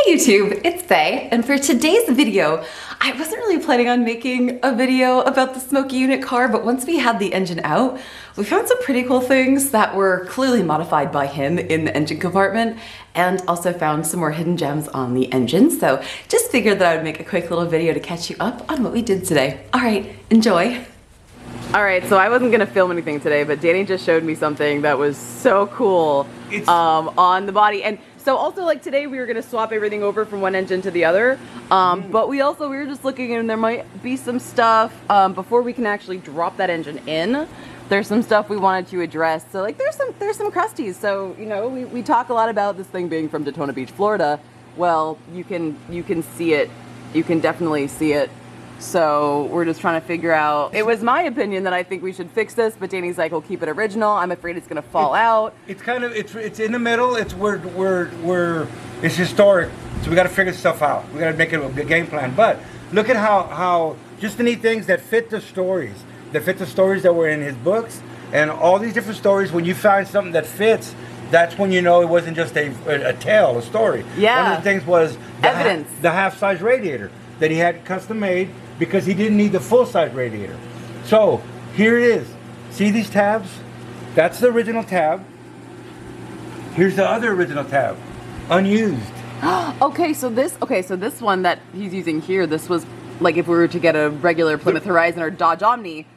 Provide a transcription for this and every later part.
Hey YouTube, it's Faye, and for today's video, I wasn't really planning on making a video about the Smokey Yunick car, but once we had the engine out, we found some pretty cool things that were clearly modified by him in the engine compartment, and also found some more hidden gems on the engine, so just figured that I would make a quick little video to catch you up on what we did today. Alright, enjoy! Alright, so I wasn't gonna film anything today, but Danny just showed me something that was so cool on the body. And so also, like, today we were gonna swap everything over from one engine to the other, but we were just looking, and there might be some stuff before we can actually drop that engine in. There's some stuff we wanted to address. So like there's some crusties. So, you know, we talk a lot about this thing being from Daytona Beach, Florida. Well, you can see it. You can definitely see it. So we're just trying to figure out. It was my opinion that I think we should fix this, but Danny's like, we'll keep it original. I'm afraid it's gonna fall out. It's kind of it's in the middle. It's it's historic. So we got to figure stuff out. We got to make it a game plan. But look at how just the neat things that fit the stories. That fit the stories that were in his books, and all these different stories. When you find something that fits, that's when you know it wasn't just a tale, a story. Yeah. One of the things was evidence. The half-size radiator that he had custom made, because he didn't need the full-size radiator. So here it is. See these tabs? That's the original tab. Here's the other original tab, unused. Okay, so this one that he's using here, this was like if we were to get a regular Plymouth Horizon or Dodge Omni,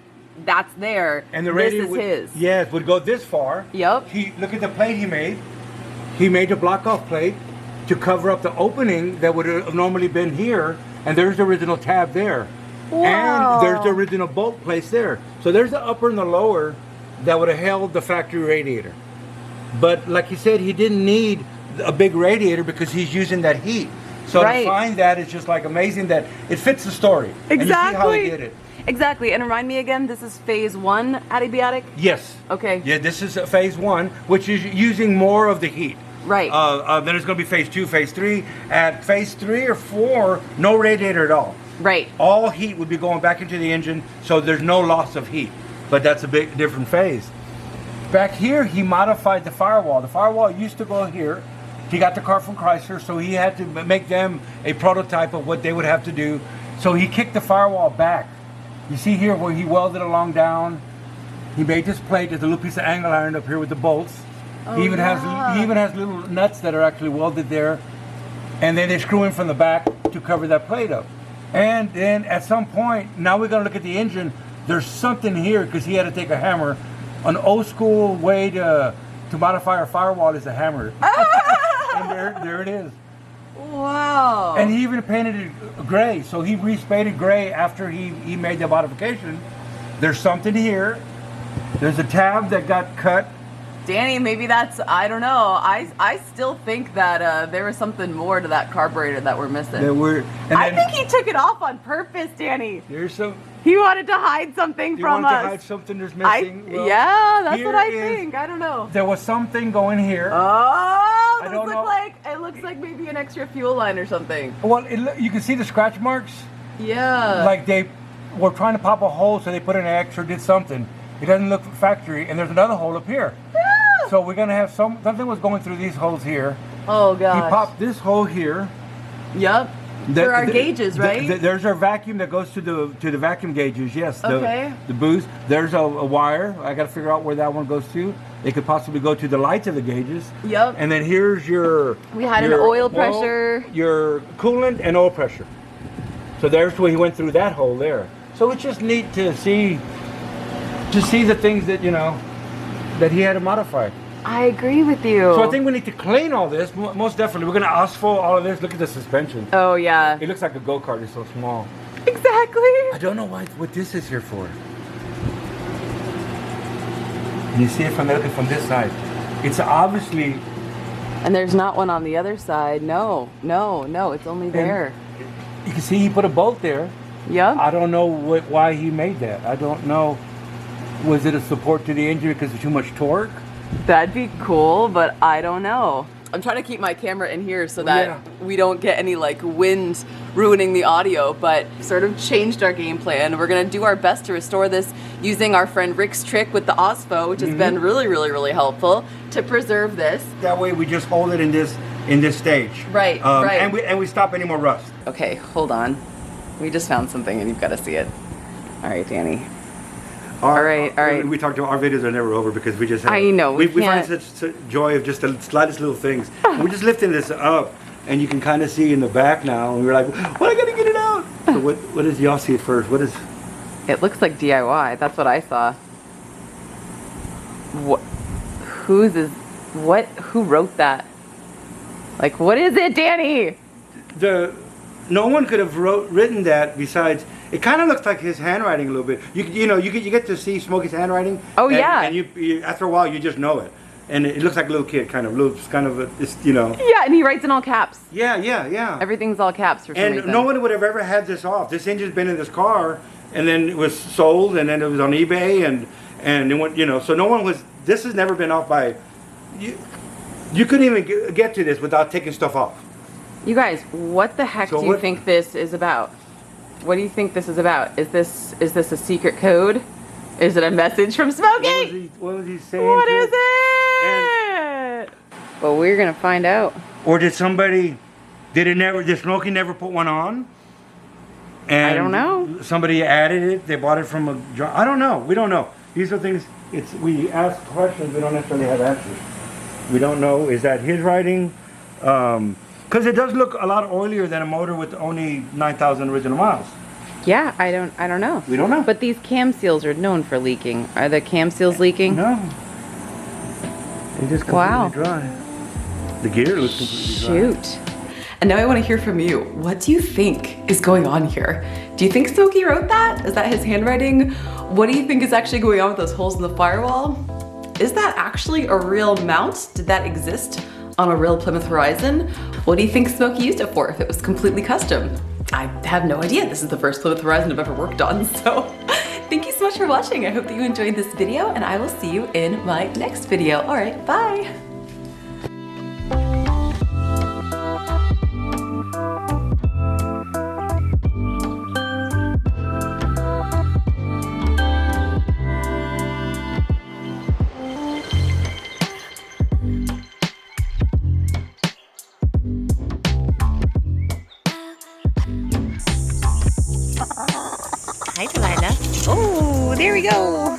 that's there. And the radiator this is his. Yes, would go this far. Yep. Look at the plate he made. He made a block-off plate to cover up the opening that would have normally been here. And there's the original tab there. Wow. And there's the original bolt place there. So there's the upper and the lower that would have held the factory radiator. But like he said, he didn't need a big radiator because he's using that heat. So to find that is just like amazing that it fits the story. Exactly. And you see how he did it. Exactly. And remind me again, this is phase 1 adiabatic? Yes. Okay. Yeah, this is phase 1, which is using more of the heat. Right. Then it's going to be phase 2, phase 3. At phase 3 or 4, no radiator at all. Right. All heat would be going back into the engine, so there's no loss of heat. But that's a big different phase. Back here, he modified the FireWall. The FireWall used to go here. He got the car from Chrysler, so he had to make them a prototype of what they would have to do. So he kicked the FireWall back. You see here where he welded along down. He made this plate. There's a little piece of angle iron up here with the bolts. Oh, he even has little nuts that are actually welded there, and then they screw in from the back to cover that plate up. And then at some point, now we're gonna look at the engine. There's something here because he had to take a hammer. An old school way to modify our FireWall is a hammer. And there it is. Wow. And he even painted it gray. So he respainted gray after he made the modification. There's something here. There's a tab that got cut. Danny, maybe that's, I don't know. I still think that there was something more to that carburetor that we're missing. I think he took it off on purpose, Danny. There's some. He wanted to hide something from us. He wanted to hide something there's missing. Yeah, that's what I think. I don't know. There was something going here. Oh, it looks like maybe an extra fuel line or something. Well, you can see the scratch marks. Yeah. Like they were trying to pop a hole, so they put in an X or did something. It doesn't look factory, and there's another hole up here. So we're gonna have something was going through these holes here. Oh gosh. He popped this hole here. Yep. For our gauges, right? There's our vacuum that goes to the vacuum gauges. Yes. Okay. The boost. There's a wire. I got to figure out where that one goes to. It could possibly go to the lights of the gauges. Yep. And then here's your. We had an oil pressure. Your coolant and oil pressure. So there's where he went through that hole there. So it's just neat to see the things that that he had to modify. I agree with you. So I think we need to clean all this, most definitely. We're going to asphalt all of this. Look at the suspension. Oh, yeah. It looks like a go-kart. It's so small. Exactly. I don't know what this is here for. You see it from this side. It's obviously... And there's not one on the other side. No, it's only there. You can see he put a bolt there. Yeah. I don't know why he made that. I don't know. Was it a support to the engine because of too much torque? That'd be cool, but I don't know. I'm trying to keep my camera in here so that we don't get any like wind ruining the audio, but sort of changed our game plan. We're gonna do our best to restore this using our friend Rick's trick with the OSFO, which has been really, really, really helpful to preserve this. That way we just hold it in this in this stage. Right, right. And we stop any more rust. Okay, hold on. We just found something and you've got to see it. All right, Danny. All right. We talked about our videos are never over because we just have, I know, we find such joy of just the slightest little things. We're just lifting this up and you can kind of see in the back now and we're like, well, I gotta get it out. So what is, y'all see it first? What is? It looks like DIY. That's what I saw. What? Who wrote that? Like, what is it, Danny? No one could have written that besides. It kind of looks like his handwriting a little bit. You get to see Smokey's handwriting. Oh, yeah. And you after a while you just know it, and it looks like a little kid, kind of you know. Yeah, and he writes in all caps. Yeah. Everything's all caps for some reason. And no one would have ever had this off. This engine's been in this car, and then it was sold, and then it was on eBay, and it went, you know. So no one was. This has never been off by. You couldn't even get to this without taking stuff off. You guys, what the heck do you think this is about? What do you think this is about? Is this a secret code? Is it a message from Smokey? What was he saying? What is it? Well, we're gonna find out. Or did Smokey never put one on? And I don't know. Somebody added it. They bought it from a. I don't know. We don't know. These are things. We ask questions. We don't necessarily have answers. We don't know. Is that his writing? Because it does look a lot oilier than a motor with only 9,000 original miles. Yeah, I don't know. We don't know. But these cam seals are known for leaking. Are the cam seals leaking? No. They just completely dry. The gear looks completely dry. Shoot. And now I want to hear from you. What do you think is going on here? Do you think Smokey wrote that? Is that his handwriting? What do you think is actually going on with those holes in the firewall? Is that actually a real mount? Did that exist on a real Plymouth Horizon? What do you think Smokey used it for if it was completely custom? I have no idea. This is the first Plymouth Horizon I've ever worked on, so thank you so much for watching. I hope that you enjoyed this video, and I will see you in my next video. All right, bye. Hi, Delilah. Oh, there we go.